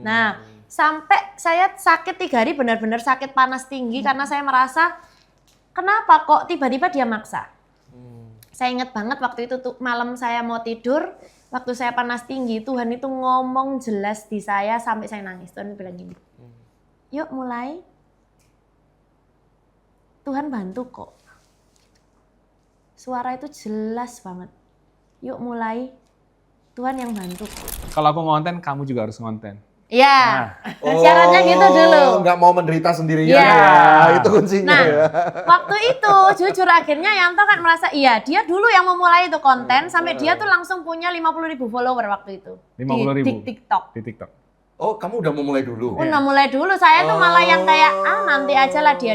Nah, sampai saya sakit 3 hari, benar-benar sakit panas tinggi karena saya merasa kenapa kok tiba-tiba dia maksa. Saya ingat banget waktu itu tuh malam saya mau tidur, waktu saya panas tinggi, Tuhan itu ngomong jelas di saya sampai saya nangis. Tuhan bilang gini, yuk mulai, Tuhan bantu kok. Suara itu jelas banget. Yuk mulai, Tuhan yang bantu kok. Kalau aku ngonten, kamu juga harus ngonten. Iya, syaratnya gitu dulu. Nggak mau menderita sendirian Iya. ya, itu kuncinya Nah, ya. waktu itu jujur akhirnya Yanto kan merasa iya dia dulu yang memulai itu konten sampai dia tuh langsung punya 50.000 follower waktu itu 50.000 di TikTok. Di TikTok. Oh, kamu udah mau mulai dulu? Udah mulai dulu, saya tuh malah yang kayak nanti aja lah dia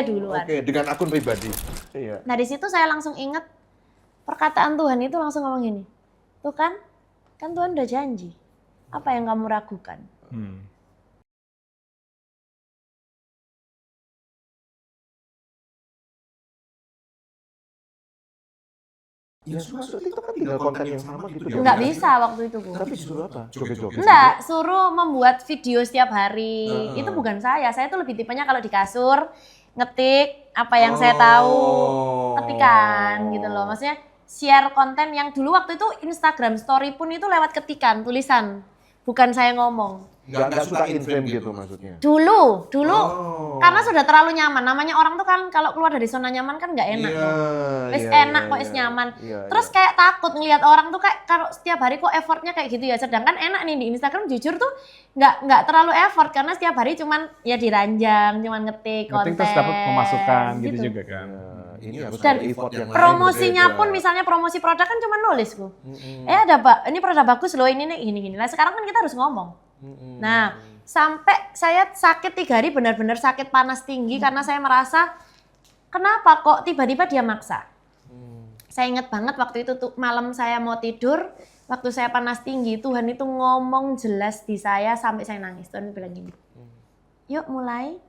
duluan. Oke, dengan akun pribadi. Iya. Nah di situ saya langsung inget perkataan Tuhan itu langsung ngomong gini, tuh kan Tuhan udah janji, apa yang kamu ragukan? Ya masuk TikTok kan tinggal konten yang sama gitu. Nggak bisa waktu itu Bu. Tapi disuruh apa? Joget-joget. Enggak, suruh membuat video setiap hari. Itu bukan saya tuh lebih tipenya kalau di kasur ngetik apa yang saya tahu, ketikan gitu loh. Maksudnya share konten yang dulu waktu itu Instagram story pun itu lewat ketikan, tulisan. Bukan saya ngomong. Nggak suka in frame gitu maksudnya. Dulu karena sudah terlalu nyaman. Namanya orang tuh kan kalau keluar dari zona nyaman kan nggak enak. Wes enak kok, wes nyaman. Terus kayak takut ngelihat orang tuh kayak kalau setiap hari kok effortnya kayak gitu ya. Sedangkan enak nih di Instagram jujur tuh nggak terlalu effort karena setiap hari cuman ya diranjang, cuman ngetik konten. Terus dapat pemasukan gitu juga kan. Ini harus Dan ada effort yang lain promosinya berbeda. pun misalnya promosi produk kan cuma nulis Bu. Ini produk bagus loh, ini nih gini-gini. Nah sekarang kan kita harus ngomong. Nah sampai saya sakit 3 hari, benar-benar sakit panas tinggi karena saya merasa kenapa kok tiba-tiba dia maksa. Saya ingat banget waktu itu tuh malam saya mau tidur, waktu saya panas tinggi, Tuhan itu ngomong jelas di saya sampai saya nangis. Tuhan bilang gini, yuk mulai,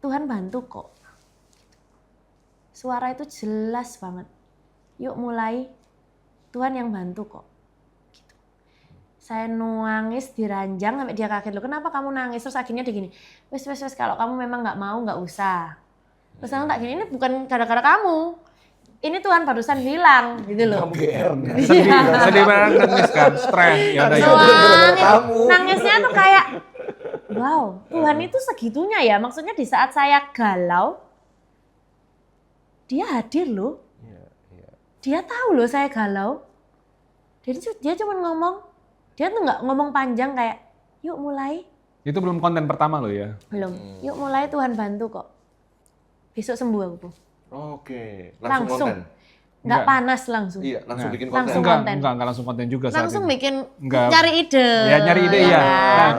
Tuhan bantu kok. Suara itu jelas banget. Yuk mulai, Tuhan yang bantu kok. Gitu. Saya nangis diranjang sampai dia kaget. Loh kenapa kamu nangis? Terus akhirnya dia gini, wes kalau kamu memang nggak mau nggak usah. Terus aku tak gini, ini bukan gara-gara kamu. Ini Tuhan barusan bilang gitu loh. Sedih banget nangis kan, stres. Ya udah ya. Nangisnya tuh kayak, wow, Tuhan itu segitunya ya. Maksudnya di saat saya galau, dia hadir loh. Dia tahu loh saya galau. Dia cuma ngomong, dia tuh nggak ngomong panjang kayak, yuk mulai. Itu belum konten pertama lo ya? Belum, yuk mulai Tuhan bantu kok. Besok sembuh aku Bu. Oke, Langsung. konten. Nggak panas langsung. Iya, langsung bikin konten. Langsung konten. Enggak langsung konten juga saat Langsung itu. bikin, Enggak. nyari ide. Ya nyari ide ya. kan? Nah,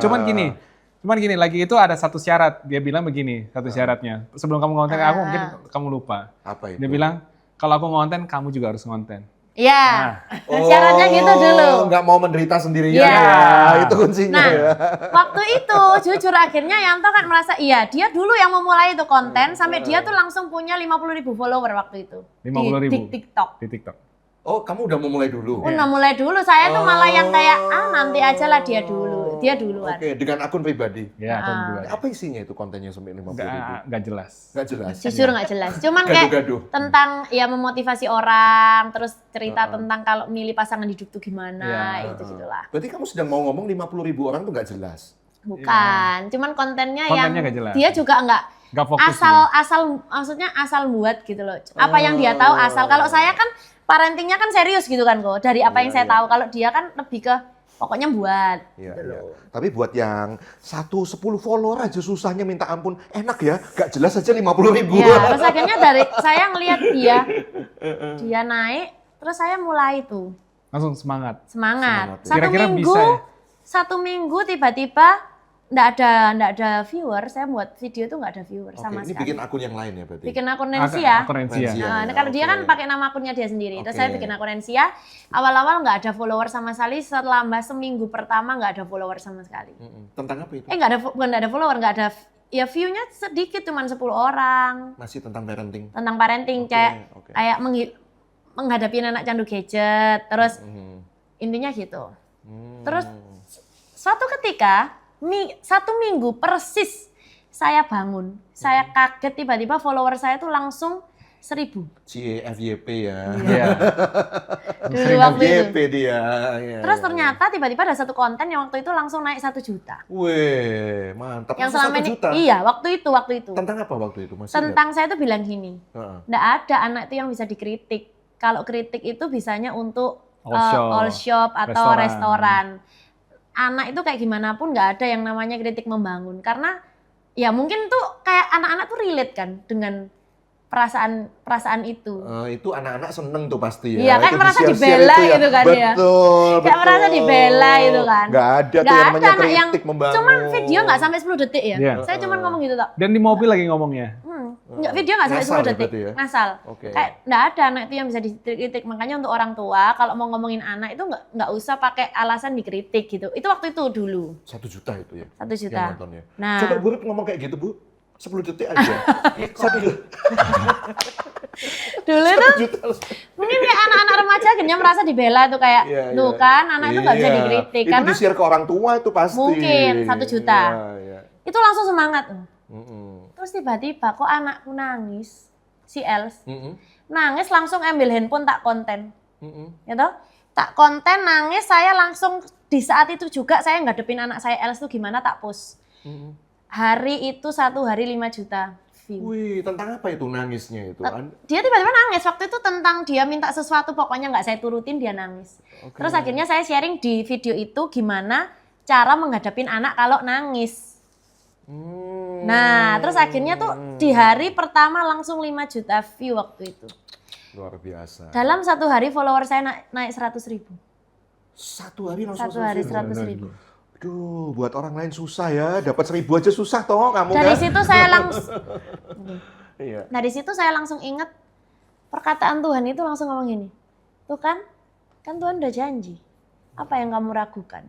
cuman gini lagi itu ada satu syarat. Dia bilang begini, satu syaratnya. Sebelum kamu ngonten aku mungkin kamu lupa. Apa itu? Dia bilang kalau aku ngonten kamu juga harus ngonten. Iya, syaratnya gitu dulu. Nggak mau menderita sendirian Iya. ya, itu kuncinya Nah, ya. waktu itu jujur akhirnya Yanto kan merasa iya dia dulu yang memulai itu konten sampai dia tuh langsung punya 50.000 follower waktu itu 50.000 di TikTok. Di TikTok. Oh, kamu udah mau mulai dulu? Udah mulai dulu, saya tuh malah yang kayak nanti aja lah dia duluan. Oke, dengan akun pribadi. Ya, akun pribadi. Apa isinya itu kontennya sampai 50.000? Nggak jelas. Nggak jelas. Jujur nggak jelas, cuman kayak Gaduh-gaduh. tentang ya memotivasi orang, terus cerita tentang kalau milih pasangan hidup tuh gimana, itu gitulah. Berarti kamu sedang mau ngomong 50.000 orang tuh nggak jelas? Bukan, cuman kontennya yang Kontennya nggak jelas. dia juga nggak fokus. maksudnya asal buat gitu loh. Apa yang dia tahu asal. Kalau saya kan parentingnya kan serius gitu kan kok. Dari apa yang saya tahu. Kalau dia kan lebih ke pokoknya buat. Iya, iya. Tapi buat yang 10 follower aja susahnya minta ampun. Enak ya, nggak jelas aja 50.000. Ya, terus akhirnya dari saya ngelihat dia naik, terus saya mulai tuh Langsung semangat. semangat. ya. Kira-kira bisa ya? Satu minggu tiba-tiba nggak ada viewer, saya buat video tuh nggak ada viewer sama Ini sekali. bikin akun yang lain ya berarti? Bikin akun Nensia. Akun Nensia. Nah, kalau dia kan pakai nama akunnya dia sendiri. Terus saya bikin akun Nensia. Awal-awal nggak ada follower sama sekali. Selama seminggu pertama nggak ada follower sama sekali. Tentang apa itu? Bukan nggak ada follower, nggak ada. Ya view-nya sedikit, cuma 10 orang. Masih tentang parenting? Tentang parenting, kayak menghadapi anak candu gadget. Terus intinya gitu. Terus suatu ketika, 1 minggu persis saya bangun. Saya kaget tiba-tiba follower saya tuh langsung 1.000. CFYP ya. Iya. Dulu waktu itu. FYP dia. Ya, Terus ya, ternyata tiba-tiba ada satu konten yang waktu itu langsung naik 1 juta. Wih, mantap. Yang Langsung selama 1 ini, juta. iya waktu itu. Tentang apa waktu itu? Masih Tentang saya tuh bilang gini, Heeh. nggak ada anak itu yang bisa dikritik. Kalau kritik itu bisanya untuk All all shop atau restoran. restoran. Anak itu kayak gimana pun nggak ada yang namanya kritik membangun. Karena ya mungkin tuh kayak anak-anak tuh relate kan dengan perasaan itu. Itu anak-anak seneng tuh pasti ya. Iya, kayak Itu merasa di-share-share dibela itu ya. gitu kan ya. Betul, Kayak merasa dibela itu kan. Nggak ada tuh Nggak yang ada namanya anak yang kritik membangun. cuman video nggak sampai 10 detik ya. Iya. Saya cuman ngomong gitu tak. Dan di mobil lagi ngomongnya. Nggak, video nggak sampai Ngasal 10 ya detik. berarti ya? Ngasal. Oke. Kayak nggak ada anak itu yang bisa dikritik. Makanya untuk orang tua kalau mau ngomongin anak itu nggak usah pakai alasan dikritik gitu. Itu waktu itu dulu. 1 juta itu ya. 1 juta. Yang nontonnya. Nah. Coba Bu Rut ngomong kayak gitu, Bu. 10 detik aja. 1 Dulu tuh juta. mungkin kayak anak-anak remaja akhirnya merasa dibela tuh kayak, Iya, tuh iya. kan anak itu nggak bisa Iya. dikritik. Itu Karena di-share ke orang tua itu pasti. mungkin 1 juta. Iya, iya. Itu langsung semangat. Mm-mm. Terus tiba-tiba kok anakku nangis, si Els. Mm-mm. Nangis langsung ambil handphone tak konten. Mm-mm. Gitu. Tak konten nangis, saya langsung di saat itu juga saya ngadepin anak saya Els tuh gimana tak post. Mm-mm. Hari itu 1 hari 5 juta view. Wih, tentang apa itu nangisnya itu? Dia tiba-tiba nangis, waktu itu tentang dia minta sesuatu pokoknya nggak saya turutin dia nangis. Oke. Terus akhirnya saya sharing di video itu gimana cara menghadapin anak kalau nangis. Nah, terus akhirnya tuh di hari pertama langsung 5 juta view waktu itu. Luar biasa. Dalam 1 hari follower saya naik 100.000. 1 hari langsung 1 hari 100.000. 100.000. Aduh, buat orang lain susah ya. Dapat 1.000 aja susah toh kamu Dari kan? situ saya langsung, Iya. dari situ saya langsung ingat perkataan Tuhan itu langsung ngomong gini. Tuh kan Tuhan udah janji. Apa yang kamu ragukan?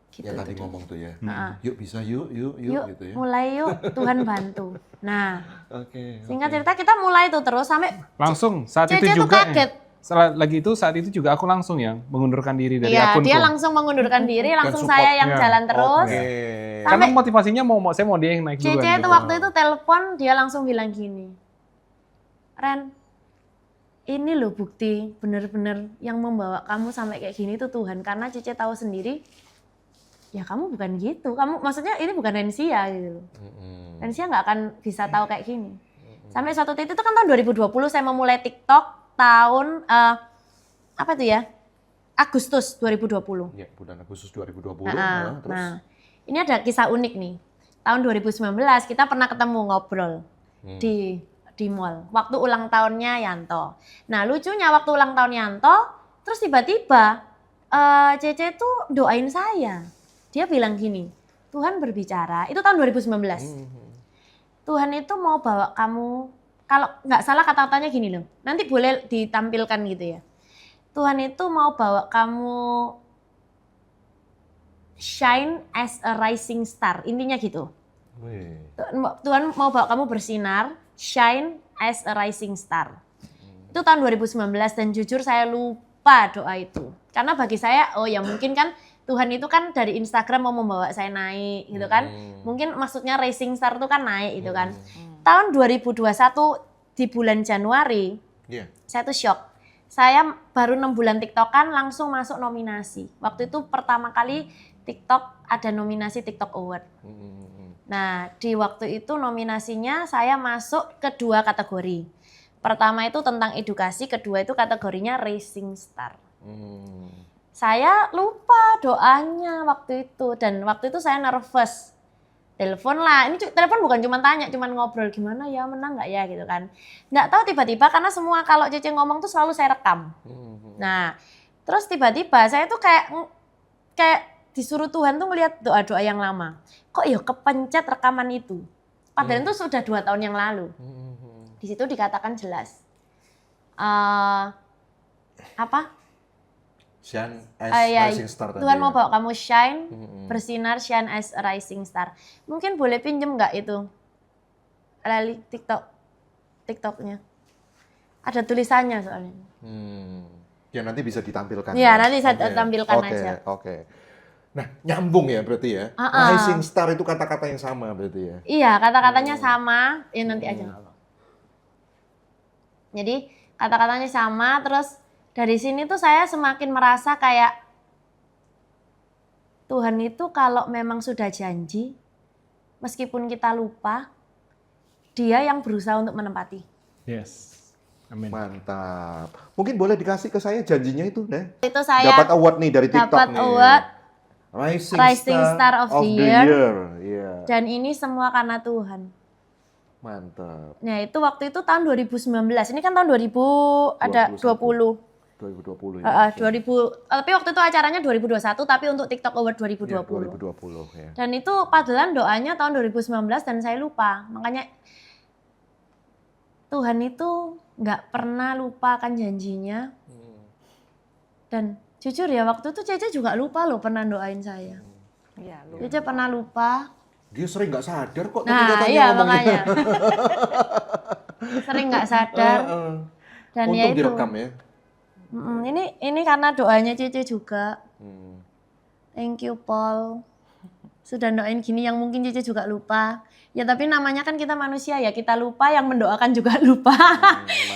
Gitu Ya tadi tuh. ngomong tuh ya. Nah, Yuk bisa yuk yuk gitu ya. mulai yuk Tuhan bantu. Nah, Oke. singkat cerita kita mulai tuh terus sampai Langsung saat itu Cece tuh juga. kaget. Saat itu juga aku langsung ya mengundurkan diri dari Iya, akunku. dia langsung mengundurkan diri, langsung support. saya yang Iya. jalan terus. Oke. Karena Sampai motivasinya saya mau dia yang naik duluan. Cece gitu. itu waktu itu telepon, dia langsung bilang gini, Ren, ini loh bukti bener-bener yang membawa kamu sampai kayak gini tuh Tuhan. Karena Cece tahu sendiri, ya kamu bukan gitu. Kamu maksudnya ini bukan Rensia gitu. Rensia nggak akan bisa tahu kayak gini. Sampai suatu titik itu kan tahun 2020 saya memulai TikTok tahun apa tuh ya? Agustus 2020. Ya, bulan Agustus 2020. Nah, Terus ini ada kisah unik nih. Tahun 2019 kita pernah ketemu ngobrol di mall. Waktu ulang tahunnya Yanto. Nah lucunya waktu ulang tahun Yanto, terus tiba-tiba Cece tuh doain saya. Dia bilang gini, Tuhan berbicara. Itu tahun 2019. Tuhan itu mau bawa kamu, kalau nggak salah kata-katanya gini loh. Nanti boleh ditampilkan gitu ya. Tuhan itu mau bawa kamu shine as a rising star. Intinya gitu. wih. Tuhan mau bawa kamu bersinar, shine as a rising star. Itu tahun 2019 dan jujur saya lupa doa itu. Karena bagi saya, oh ya mungkin kan Tuhan itu kan dari Instagram mau membawa saya naik gitu kan. Mungkin maksudnya rising star itu kan naik gitu kan. Tahun 2021 di bulan Januari, Iya. saya tuh shock. Saya baru 6 bulan TikTokan langsung masuk nominasi. Waktu itu pertama kali TikTok ada nominasi TikTok Award. Nah, di waktu itu nominasinya saya masuk ke 2 kategori. Pertama itu tentang edukasi, kedua itu kategorinya Rising Star. Saya lupa doanya waktu itu dan waktu itu saya nervous. Telepon lah, ini telepon bukan cuma tanya, cuma ngobrol gimana ya, menang nggak ya gitu kan. Nggak tahu tiba-tiba karena semua kalau Cece ngomong tuh selalu saya rekam. Nah, terus tiba-tiba saya tuh kayak disuruh Tuhan tuh ngeliat doa-doa yang lama. Kok ya kepencet rekaman itu? Padahal itu sudah 2 tahun yang lalu. Di situ dikatakan jelas. Apa? Shine as Ya, rising star tadi. Tuhan ya. mau bawa kamu shine, bersinar, shine as a rising star. Mungkin boleh pinjem nggak itu? Lali TikToknya. Ada tulisannya soalnya. Ya nanti bisa ditampilkan. Iya, ya? nanti saya Oke. tampilkan Oke, aja. Oke. Nah, nyambung ya berarti ya. Rising star itu kata-kata yang sama berarti ya. Iya, kata-katanya sama. Ya nanti aja nggak apa. Jadi kata-katanya sama, terus dari sini tuh saya semakin merasa kayak Tuhan itu kalau memang sudah janji, meskipun kita lupa, Dia yang berusaha untuk menepati. Yes. Amin. Mantap. Mungkin boleh dikasih ke saya janjinya itu, deh. Itu saya Dapat award nih dari TikTok dapat nih. award Rising Star of the Year. Iya. dan ini semua karena Tuhan. Mantap. Nah itu waktu itu tahun 2019, ini kan tahun 2020. 2020 Heeh, ya. 2000, tapi waktu itu acaranya 2021, tapi untuk TikTok Award 2020. Ya, 2020 ya. Dan itu padahal doanya tahun 2019 dan saya lupa. Makanya Tuhan itu nggak pernah lupa akan janjinya. Dan jujur ya waktu itu Cece juga lupa loh pernah doain saya. Iya, lu. Cece pernah lupa. Dia sering nggak sadar kok tadi Nah katanya iya ngomongnya. makanya. Sering nggak sadar. Dan Untung ya itu. direkam ya. Ini karena doanya Cece juga. Hmm. Thank you Paul. Sudah doain gini yang mungkin Cece juga lupa. Ya tapi namanya kan kita manusia ya, kita lupa, yang mendoakan juga lupa.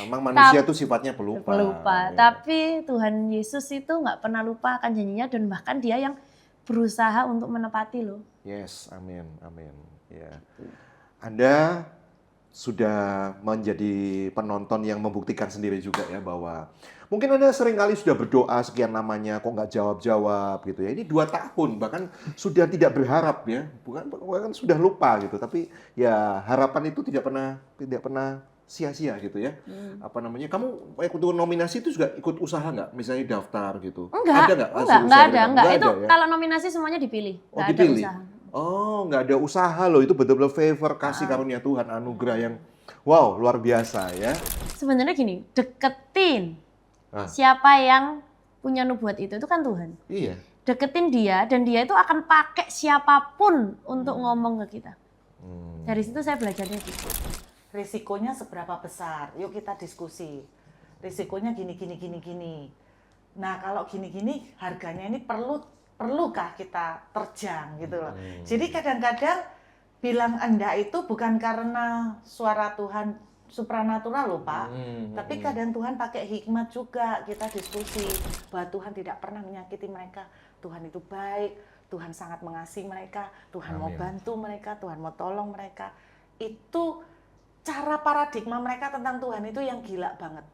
Memang manusia tuh sifatnya pelupa. Pelupa. Ya. Tapi Tuhan Yesus itu nggak pernah lupa akan janjinya dan bahkan Dia yang berusaha untuk menepati loh. Yes, amin, amin. Ya. Anda sudah menjadi penonton yang membuktikan sendiri juga ya bahwa mungkin Anda seringkali sudah berdoa sekian lamanya kok nggak jawab-jawab gitu ya. Ini 2 tahun bahkan sudah tidak berharap ya, bukan sudah lupa gitu. Tapi ya harapan itu tidak pernah sia-sia gitu ya. Apa namanya? Kamu ikut nominasi itu juga ikut usaha nggak? Misalnya daftar gitu. Enggak, Ada nggak hasil usaha mereka? enggak. Itu ada ya? kalau nominasi semuanya dipilih, Oh, nggak ada dipilih. usaha. Oh, nggak ada usaha loh. Itu betul-betul favor kasih karunia Tuhan, anugerah yang wow, luar biasa ya. Sebenarnya gini, deketin Ah. siapa yang punya nubuat itu kan Tuhan. Iya. Deketin Dia dan Dia itu akan pakai siapapun untuk ngomong ke kita. Dari situ saya belajarnya gitu. Risikonya seberapa besar? Yuk kita diskusi. Risikonya gini. Nah, kalau gini harganya ini perlukah kita terjang gitu loh. Jadi kadang-kadang bilang enggak itu bukan karena suara Tuhan supranatural loh Pak. Tapi kadang Tuhan pakai hikmat juga, kita diskusi bahwa Tuhan tidak pernah menyakiti mereka. Tuhan itu baik, Tuhan sangat mengasihi mereka, Tuhan mau bantu mereka, Tuhan mau tolong mereka. Itu cara paradigma mereka tentang Tuhan itu yang gila banget.